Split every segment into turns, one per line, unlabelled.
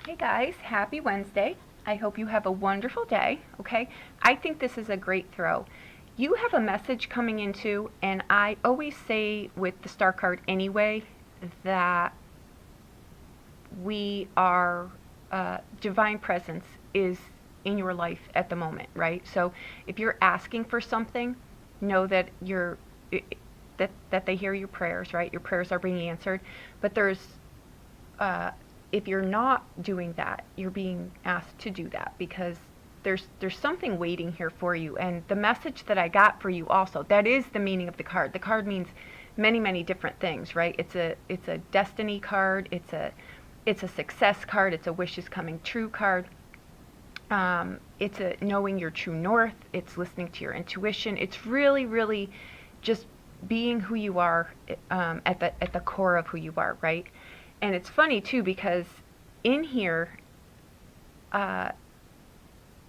Hey guys, happy Wednesday. I hope you have a wonderful day, okay? I think this is a great throw. You have a message coming into, and I always say with the star card anyway, that we are, divine presence is in your life at the moment, right? So if you're asking for something, know that that they hear your prayers, right? Your prayers are being answered. But uh, if you're not doing that, you're being asked to do that because there's something waiting here for you. And the message that I got for you also, that is the meaning of the card. The card means many different things, right? It's a destiny card. It's a success card. It's a wishes coming true card. It's a knowing your true north. It's listening to your intuition. It's really just being who you are, at the core of who you are, right? And it's funny too because in here, uh,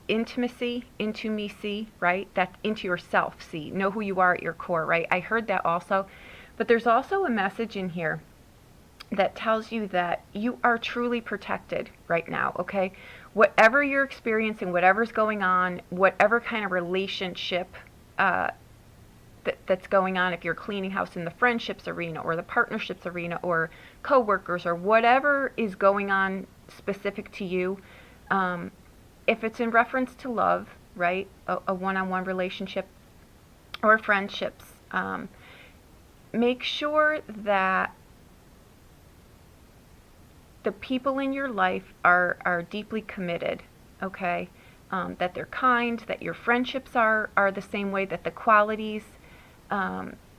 intimacy, into me see, right? That's into yourself see. Know who you are at your core, right? I heard that also. But there's also a message in here that tells you that you are truly protected right now, okay? Whatever you're experiencing, whatever's going on, whatever kind of relationship uh, that's going on, if you're cleaning house in the friendships arena or the partnerships arena or coworkers or whatever is going on specific to you, if it's in reference to love, right, a one-on-one relationship or friendships, make sure that the people in your life are deeply committed, okay? That they're kind, that your friendships are the same way, that the qualities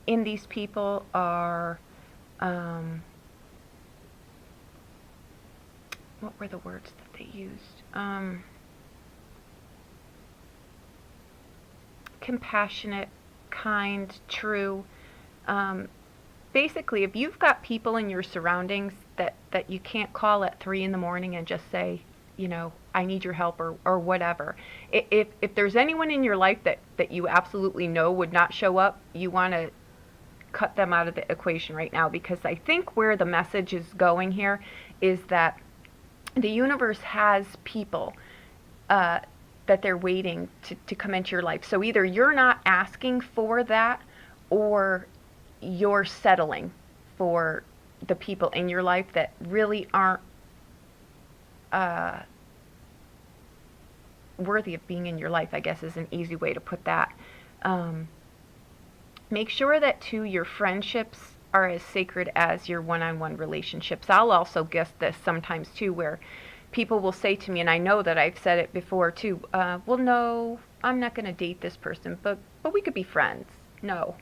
in these people are, what were the words that they used? Compassionate, kind, true. Um, Basically, if you've got people in your surroundings that you can't call at 3 in the morning and just say, I need your help or whatever. If there's anyone in your life that you absolutely know would not show up, you want to cut them out of the equation right now, because I think where the message is going here is that the universe has people that they're waiting to come into your life. So either you're not asking for that, or you're settling for the people in your life that really aren't uh, worthy of being in your life, I guess is an easy way to put that. Um, Make sure that, too, your friendships are as sacred as your one-on-one relationships. I'll also guess this sometimes, too, where people will say to me, and I know that I've said it before, too, well, no, I'm not going to date this person, but we could be friends. No.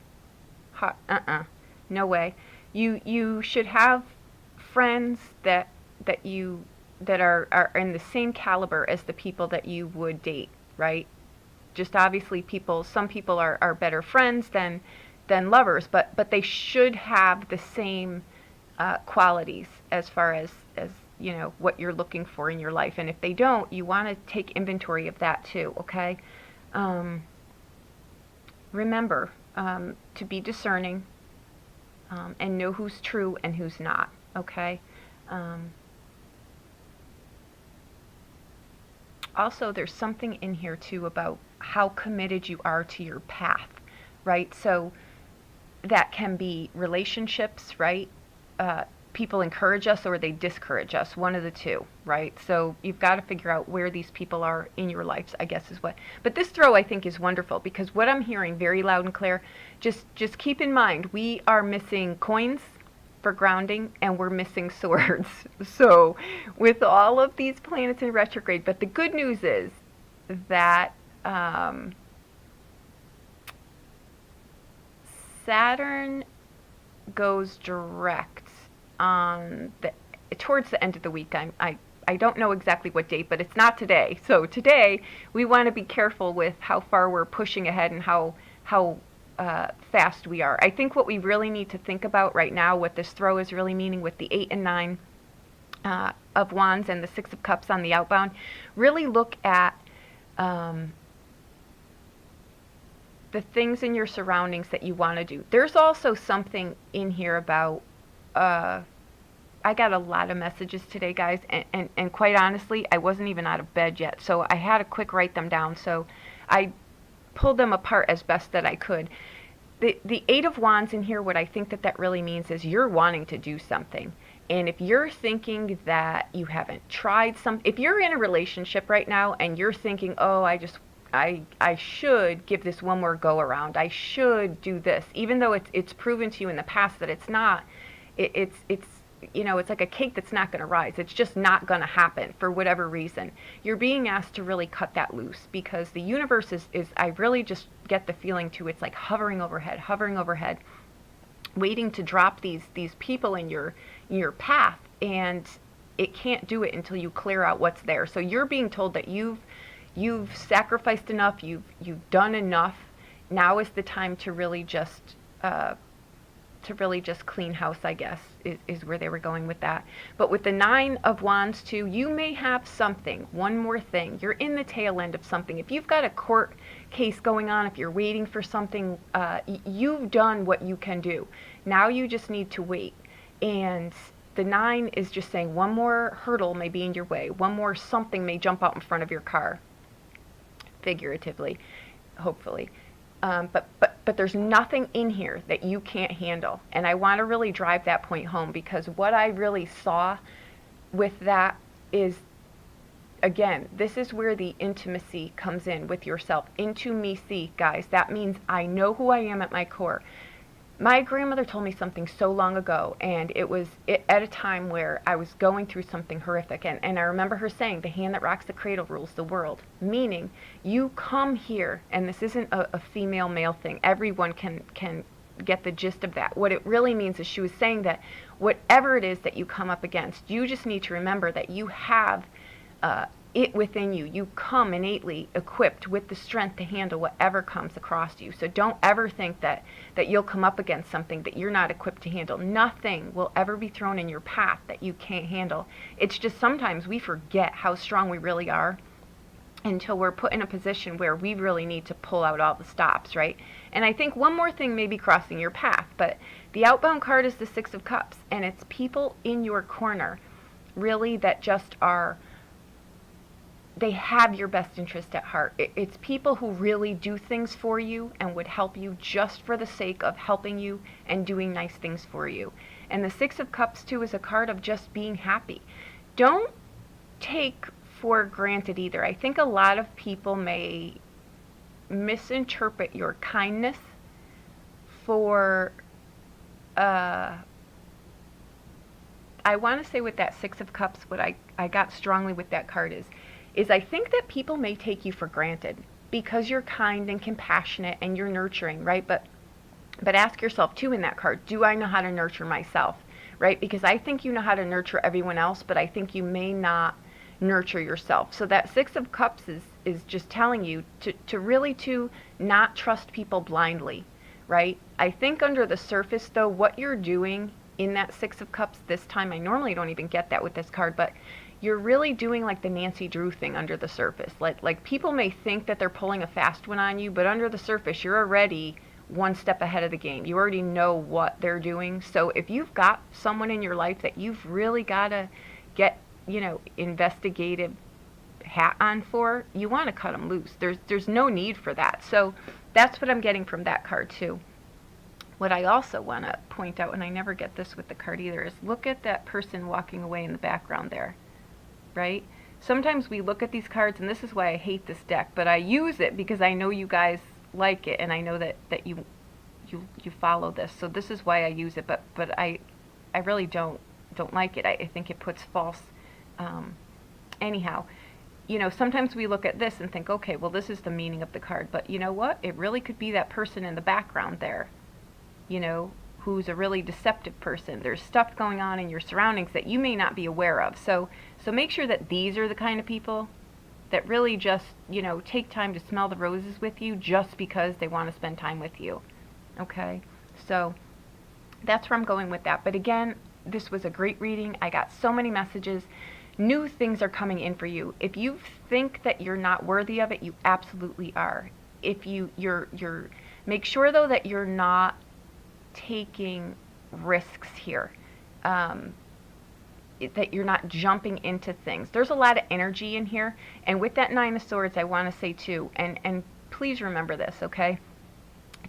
No way. You should have friends that are in the same caliber as the people that you would date, right? Just obviously some people are better friends than lovers, but they should have the same qualities as far as what you're looking for in your life. And if they don't, you want to take inventory of that too, okay? Um, Remember to be discerning, and know who's true and who's not, okay? Um, Also, there's something in here too about how committed you are to your path, right? So that can be relationships, right? People encourage us or they discourage us, one of the two, right? So you've got to figure out where these people are in your lives, I guess is what. But this throw, I think, is wonderful because what I'm hearing very loud and clear, just keep in mind, we are missing coins for grounding and we're missing swords. So with all of these planets in retrograde, but the good news is that Saturn goes direct on the towards the end of the week. I don't know exactly what date, but it's not today. So today we want to be careful with how far we're pushing ahead and how fast we are. I think what we really need to think about right now, what this throw is really meaning with the 8 and 9 of Wands and the 6 of Cups on the outbound, really look at the things in your surroundings that you want to do. There's also something in here about I got a lot of messages today, guys, and quite honestly, I wasn't even out of bed yet, so I had to quick write them down. So I pulled them apart as best that I could. The Eight of Wands in here, what I think that that really means is you're wanting to do something. And if you're thinking that you haven't tried if you're in a relationship right now and you're thinking, oh, I should give this one more go around. I should do this, even though it's proven to you in the past that it's not. It's it's like a cake that's not going to rise. It's just not going to happen for whatever reason. You're being asked to really cut that loose because the universe is I really just get the feeling too, it's like hovering overhead, waiting to drop these people in your path, and it can't do it until you clear out what's there. So you're being told that you've sacrificed enough, you've done enough. Now is the time to really just clean house, I guess, is where they were going with that. But with the Nine of Wands too, you may have something, one more thing. You're in the tail end of something. If you've got a court case going on, if you're waiting for something, you've done what you can do. Now you just need to wait. And the Nine is just saying one more hurdle may be in your way. One more something may jump out in front of your car, figuratively, hopefully. But there's nothing in here that you can't handle. And I want to really drive that point home, because what I really saw with that is, again, this is where the intimacy comes in with yourself. Intimacy, guys. That means I know who I am at my core. My grandmother told me something so long ago, and it was at a time where I was going through something horrific. And I remember her saying, the hand that rocks the cradle rules the world. Meaning, you come here, and this isn't a female-male thing. Everyone can get the gist of that. What it really means is she was saying that whatever it is that you come up against, you just need to remember that you have it within you. You come innately equipped with the strength to handle whatever comes across you. So don't ever think that you'll come up against something that you're not equipped to handle. Nothing will ever be thrown in your path that you can't handle. It's just sometimes we forget how strong we really are until we're put in a position where we really need to pull out all the stops, right? And I think one more thing may be crossing your path, but the outbound card is the Six of Cups, and it's people in your corner, really, that just are, they have your best interest at heart. It's people who really do things for you and would help you just for the sake of helping you and doing nice things for you. And the Six of Cups, too, is a card of just being happy. Don't take for granted either. I think a lot of people may misinterpret your kindness for, I want to say with that Six of Cups, what I got strongly with that card is I think that people may take you for granted because you're kind and compassionate and you're nurturing, right? But ask yourself too in that card, do I know how to nurture myself, right? Because I think you know how to nurture everyone else, but I think you may not nurture yourself. So that Six of Cups is just telling you to really to not trust people blindly, right? I think under the surface though, what you're doing in that Six of Cups this time, I normally don't even get that with this card, but you're really doing like the Nancy Drew thing under the surface. Like people may think that they're pulling a fast one on you, but under the surface, you're already one step ahead of the game. You already know what they're doing. So if you've got someone in your life that you've really got to get, investigative hat on for, you want to cut them loose. There's no need for that. So that's what I'm getting from that card too. What I also want to point out, and I never get this with the card either, is look at that person walking away in the background there. Right? Sometimes we look at these cards, and this is why I hate this deck, but I use it because I know you guys like it, and I know that you follow this. So this is why I use it, but I really don't like it. I think it puts false anyhow. Sometimes we look at this and think, okay, well, this is the meaning of the card, but you know what? It really could be that person in the background there, who's a really deceptive person. There's stuff going on in your surroundings that you may not be aware of. So make sure that these are the kind of people that really just, take time to smell the roses with you just because they want to spend time with you. Okay? So that's where I'm going with that. But again, this was a great reading. I got so many messages. New things are coming in for you. If you think that you're not worthy of it, you absolutely are. If you're make sure though that you're not taking risks here. that you're not jumping into things. There's a lot of energy in here, and with that Nine of Swords, I want to say too, and please remember this, okay?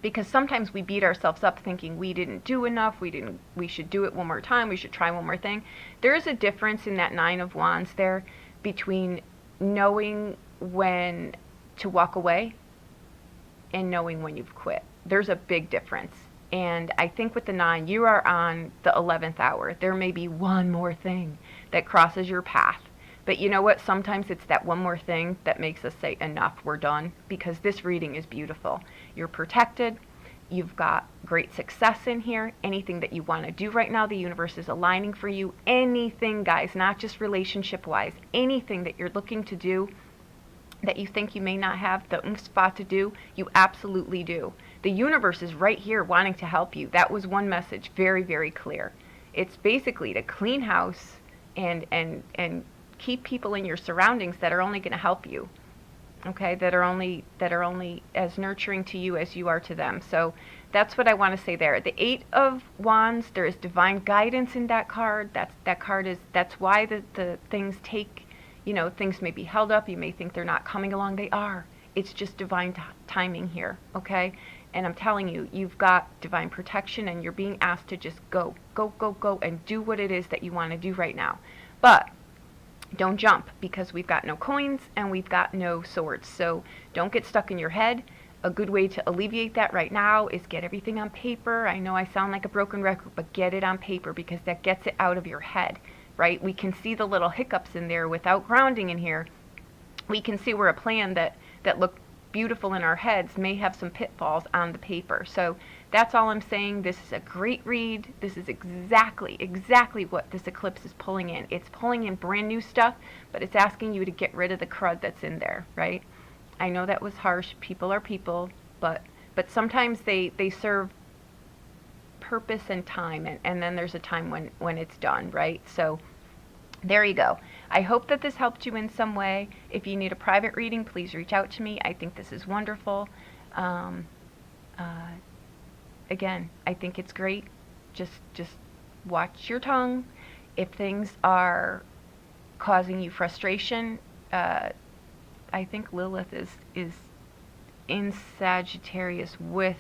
Because sometimes we beat ourselves up thinking we didn't do enough, we should do it one more time, we should try one more thing. There is a difference in that Nine of Wands there between knowing when to walk away and knowing when you've quit. There's a big difference. And I think with the 9, you are on the 11th hour. There may be one more thing that crosses your path. But you know what? Sometimes it's that one more thing that makes us say, enough, we're done. Because this reading is beautiful. You're protected. You've got great success in here. Anything that you want to do right now, the universe is aligning for you. Anything, guys, not just relationship-wise. Anything that you're looking to do that you think you may not have the oomph spot to do, you absolutely do. The universe is right here wanting to help you. That was one message, very, very clear. It's basically to clean house and keep people in your surroundings that are only going to help you. Okay, that are only as nurturing to you as you are to them. So that's what I want to say there. The 8 of Wands, there is divine guidance in that card. That's why the things take, you know, things may be held up. You may think they're not coming along. They are. It's just divine timing here, okay? And I'm telling you, you've got divine protection, and you're being asked to just go, and do what it is that you want to do right now. But don't jump, because we've got no coins and we've got no swords. So don't get stuck in your head. A good way to alleviate that right now is get everything on paper. I know I sound like a broken record, but get it on paper, because that gets it out of your head, right? We can see the little hiccups in there without grounding in here. We can see where a plan that looked beautiful in our heads may have some pitfalls on the paper. So that's all I'm saying. This is a great read. This is exactly what this eclipse is pulling in. It's pulling in brand new stuff, but it's asking you to get rid of the crud that's in there, right? I know that was harsh. People are people, but sometimes they serve purpose and time, and then there's a time when it's done, right? So there you go. I hope that this helped you in some way. If you need a private reading, please reach out to me. I think this is wonderful. Again, I think it's great. Just watch your tongue. If things are causing you frustration, I think Lilith is in Sagittarius with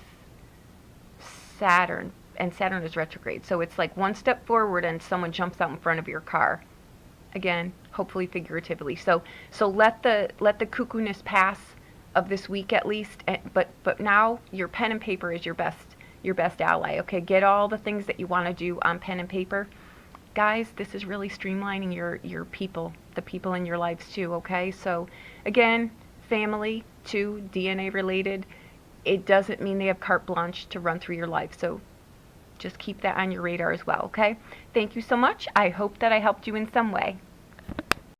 Saturn, and Saturn is retrograde. So it's like one step forward and someone jumps out in front of your car. Again, hopefully figuratively. So let the cuckoo-ness pass of this week at least. But now your pen and paper is your best ally. Okay, get all the things that you want to do on pen and paper. Guys, this is really streamlining your people, the people in your lives too. Okay, so again, family too, DNA related. It doesn't mean they have carte blanche to run through your life. So just keep that on your radar as well. Okay, thank you so much. I hope that I helped you in some way.